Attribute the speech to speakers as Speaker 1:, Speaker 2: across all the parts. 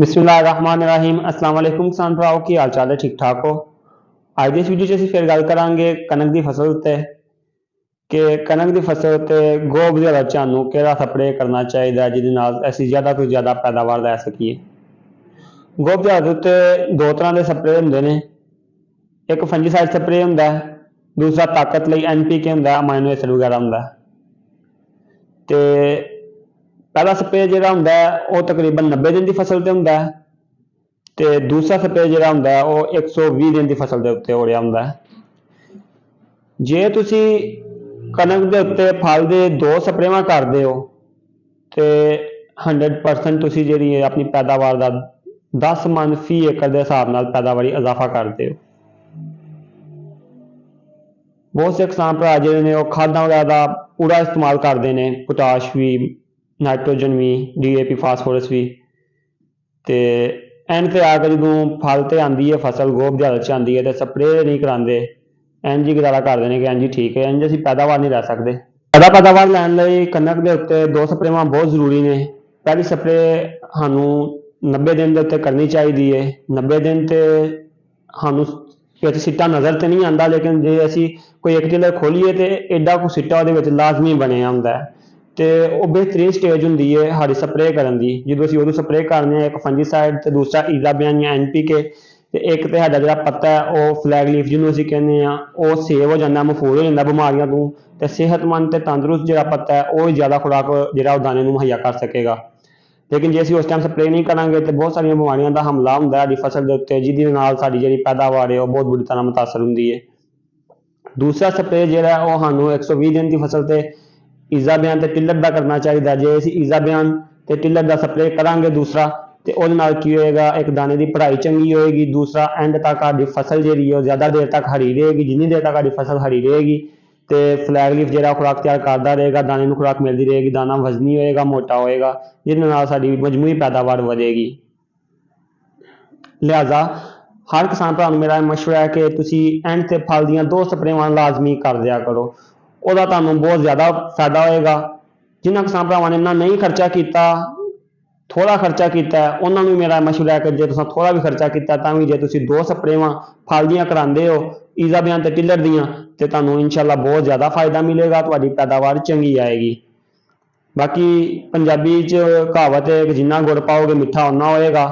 Speaker 1: बिस्मिल्लाहिर्रहमानिर्रहीम अस्सलाम वालेकुम किसान भराओ की हाल चाल है ठीक ठाक हो। ਅੱਜ ਦੀ ਇਸ ਵੀਡੀਓ 'ਚ ਅਸੀਂ ਫਿਰ ਗੱਲ ਕਰਾਂਗੇ ਕਣਕ ਦੀ ਫਸਲ ਉੱਤੇ ਕਿ ਕਣਕ ਦੀ ਫਸਲ ਉੱਤੇ ਗੋਬ ਦੇ ਵਿੱਚ ਸਾਨੂੰ ਕਿਹੜਾ ਸਪਰੇਅ ਕਰਨਾ ਚਾਹੀਦਾ ਜਿਹਦੇ ਨਾਲ ਅਸੀਂ ਜ਼ਿਆਦਾ ਤੋਂ ਜ਼ਿਆਦਾ ਪੈਦਾਵਾਰ ਲੈ ਸਕੀਏ। ਗੋਬ ਦੇ ਉੱਤੇ ਦੋ ਤਰ੍ਹਾਂ ਦੇ ਸਪਰੇਅ ਹੁੰਦੇ ਨੇ, ਇੱਕ ਫੰਜੀਸਾਈਡ ਸਪਰੇਅ ਹੁੰਦਾ, ਦੂਸਰਾ ਤਾਕਤ ਲਈ NPK ਹੁੰਦਾ, ਅਮਾਈਨੋ ਐਸਿਡ ਵਗੈਰਾ ਹੁੰਦਾ। ਤੇ पहला स्प्रे जो होंगे वह तकरीबन 90 दिन की फसल से होंगे तो दूसरा स्प्रे जो होंगे वह 120 दिन की फसल के उत्ते हो रहा होंगे। जे तुसी कनक के उत्ते फल के दो स्प्रेवां करते हो तो 100% तुसी जी अपनी पैदावार का 10 मन फी एकड़ के हिसाब नाल पैदावारी इजाफा करते हो। बहुत से किसान भरा जिहड़े ने खादां वगैरह का पूरा इस्तेमाल करते हैं, पोटाश भी, नाइट्रोजन भी, DAP फास्फोरस भी। तो एंड से आकर जो फल तो आती है फसल गोब दिहाड़ च आती है तो स्प्रे नहीं कराते, इंज ही गुजारा करते हैं कि इंज ठीक है, इंज असीं पैदावार नहीं लै सकते। ज़्यादा पैदावार लैण लई कनक के उत्ते दो स्प्रेवां बहुत जरूरी ने। पहली स्प्रे सानूं 90 दिन के उत्ते करनी चाहिए है। 90 दिन तो सानूं सिट्टा नज़र तो नहीं आता, लेकिन जे असीं कोई एक टिलर खोलीए तो एडा कुछ सिट्टा उहदे लाजमी बनिया हुंदा है। तो वह बेहतरीन स्टेज होंगी है साड़ी स्प्रे करन दी, जो असीं उदों स्प्रे करने एक फंजीसाइड तो दूसरा इजाबियन या NPK। तो एक तो साडा जिहड़ा पत्ता है वह फ्लैग लीफ जिन्होंने असीं कहने वह सेव हो जाता, महफूज हो जाता बीमारियों तो सेहतमंद तो तंदुरुस्त जिहड़ा पत्ता है वह ज़्यादा खुराक जिहड़ा दाने नूं मुहैया कर सकेगा। लेकिन जे असीं उस टाइम स्प्रे नहीं करांगे तो बहुत सारिया बीमारियों का हमला हुंदा है फसल के उत्ते, जिहदे नाल साडी जिहड़ी पैदावार है वह बहुत बुरी तरह मुतासर हुंदी है। दूसरा स्प्रे जिहड़ा है वह सानूं 120 दिन की फसल से इजाबियन ते टिलर का करना चाहिए। जे असीं इजाबियन ते टिलर का स्प्रे करांगे दूसरा तो उहदे नाल की होएगा, एक दाने की पढ़ाई चंगी होएगी, दूसरा एंड तक साडी फसल जिहड़ी है ज़्यादा देर तक हरी रहेगी। जिन्नी देर तक साडी फसल हरी रहेगी तो फ्लैग लीफ जिहड़ा खुराक तैयार करता रहेगा, दाने नूं खुराक मिलती रहेगी, दाना वजनी होएगा, मोटा होएगा, जिहदे नाल साडी मजमूई पैदावार वधेगी। लिहाजा हर किसान भरा नूं मेरा मशवरा है कि तुसीं एंड ते फल दीयां दो स्प्रेवां लाजमी कर दिया करो, ਉਹਦਾ ਤੁਹਾਨੂੰ बहुत ज़्यादा फायदा होएगा। जिन्होंने किसान भरावां ने इन्ना नहीं खर्चा किया, थोड़ा खर्चा किया, उन्होंने मेरा मशवरा है कि जे तुसीं थोड़ा भी खर्चा किया तो भी जे तुसीं दो स्प्रेवां फल दियां करांदे हो इजाबियन ते टिलर दियां तो तुहानूं इंशाअल्लाह बहुत ज़्यादा फायदा मिलेगा, तुहाडी पैदावार चंगी आएगी। बाकी पंजाबी च कहावत है कि जिन्ना गुड़ पाओगे मिठा उन्ना होएगा।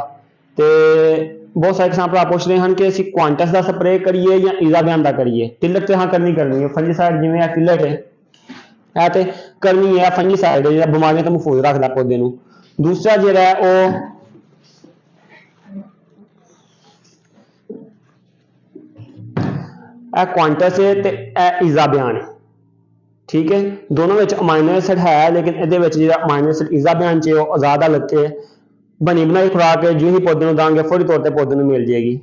Speaker 1: तो बहुत सारे किसान भरा पूछ रहे हैं कि असीं क्वांटस का स्प्रे करिए या इजाबियन का करिए। टिलर तो हाँ करनी है, फंजीसाइड जिवें टिलर है तो करनी है, फंजीसाइड है जिहड़ा बीमारियों तो महफूज रखता पौधे नूं। दूसरा जिहड़ा है वह क्वांटस है तो इजाबियन है, ठीक है। दोनों में अमाइनो एसिड है, लेकिन ये अमाइनो एसिड इजाबियन च आजाद हालत है बनी बनाई खुराक है, जो ही पौधे को देंगे फौरी तौर पर पौधे को मिल जाएगी।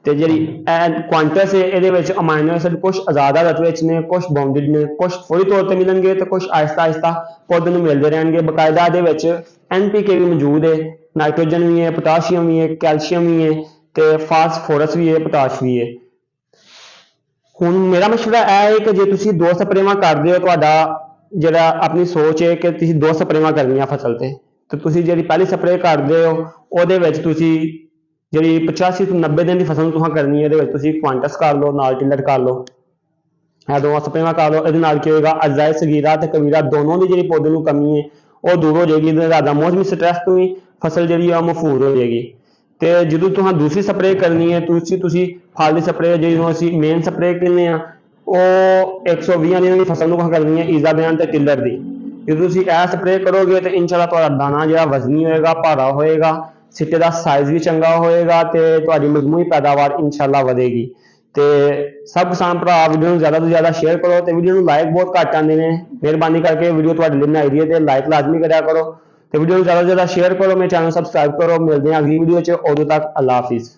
Speaker 1: तो जी क्वांटस है ये अमाइनो एसिड कुछ आजाद हालत ने, कुछ बाउंडेड ने, कुछ फौरी तौर पर मिलेंगे तो कुछ आहिस्ता आहिस्ता पौधे को मिलते रहेंगे। बकायदा ये NPK भी मौजूद है, नाइट्रोजन भी है, पोटाशियम भी है, कैल्शियम भी है, तो फास्फोरस भी है, पोटाश भी है। हुण मेरा मशवरा है कि जे तुसीं दो स्प्रेवां करदे हो, तुहाडा जिहड़ा अपनी सोच है कि तुसीं दो स्प्रेवां करनियां फसल ते, तो तुसीं जिहड़ी पहली स्प्रे करदे हो उहदे विच तुसीं जिहड़ी 85 तो 90 दिन की फसल तुहां करनी है, उहदे विच तुसीं क्वांटस कर लो, नाल टिलर कर लो, दो स्प्रेवां कर लो। इहदे नाल की होएगा अजाए सगीरा ते कबीरा दोनों की जिहड़ी पौधे नूं कमी है वह दूर हो जाएगी। ज़्यादा मौसमी स्ट्रैस तो भी फसल जिहड़ी है महफूज हो जाएगी। तो जो तुहां दूसरी स्प्रे करनी है तुसीं फल की स्प्रे जिहनूं असीं मेन स्प्रे कहने वो 120 दिन की फसल नूं करनी है इजाबियन ते टिलर की। जो तुसीं यह स्प्रे करोगे तो इंशाअल्लाह तुहाडा दाना जिहड़ा वजनी होएगा, भारा होएगा, सिट्टे का साइज भी चंगा होएगा तो तुहाडी मजमूई पैदावार इंशाअल्लाह वधेगी। तो सब किसान भरा वीडियो को ज़्यादा तो ज़्यादा शेयर करो। तो वीडियो को लाइक बहुत घट आते हैं, मेहरबानी करके वीडियो तुहाडे लिए बनाई दी है तो लाइक लाजमी करा करो। तो वीडियो को ज़्यादा से ज़्यादा शेयर करो, मेरे चैनल सब्सक्राइब करो। मिलते हैं अगली वीडियो, उदों तक अल्लाह हाफिज़।